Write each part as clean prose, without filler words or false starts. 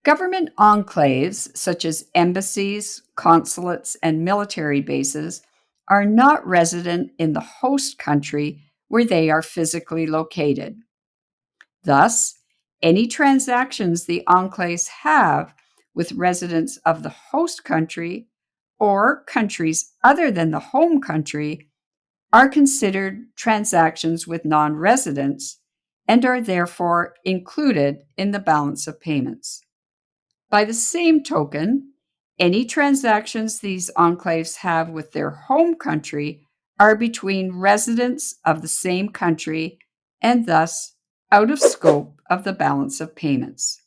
Government enclaves, such as embassies, consulates, and military bases, are not resident in the host country where they are physically located. Thus, any transactions the enclaves have with residents of the host country or countries other than the home country are considered transactions with non residents and are therefore included in the balance of payments. By the same token, any transactions these enclaves have with their home country are between residents of the same country and thus out of scope of the balance of payments.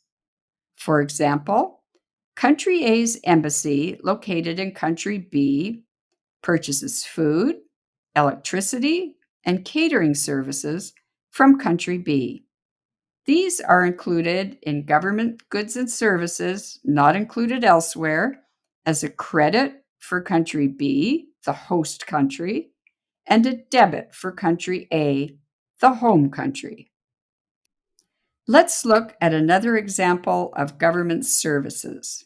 For example, country A's embassy located in country B purchases food, electricity, and catering services from country B. These are included in government goods and services not included elsewhere as a credit for country B, the host country, and a debit for country A, the home country. Let's look at another example of government services.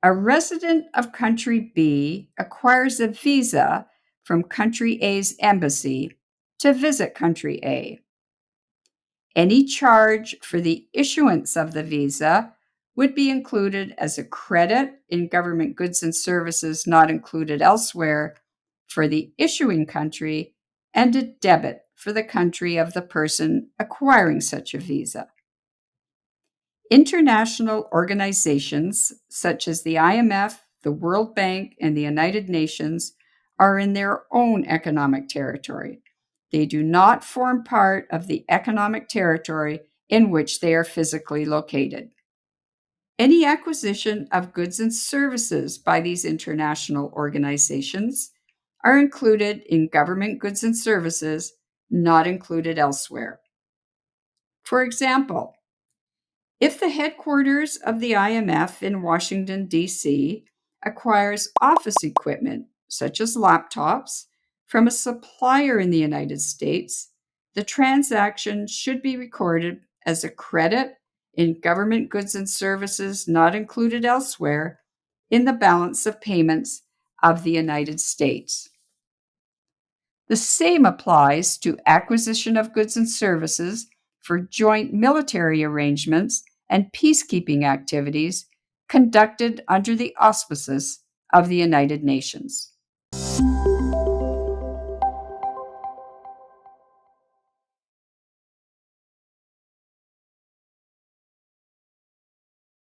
A resident of country B acquires a visa from country A's embassy to visit country A. Any charge for the issuance of the visa would be included as a credit in government goods and services not included elsewhere for the issuing country and a debit for the country of the person acquiring such a visa. International organizations such as the IMF, the World Bank, and the United Nations are in their own economic territory. They do not form part of the economic territory in which they are physically located. Any acquisition of goods and services by these international organizations are included in government goods and services not included elsewhere. For example, if the headquarters of the IMF in Washington, D.C. acquires office equipment, such as laptops, from a supplier in the United States, the transaction should be recorded as a credit in government goods and services not included elsewhere in the balance of payments of the United States. The same applies to acquisition of goods and services for joint military arrangements and peacekeeping activities conducted under the auspices of the United Nations.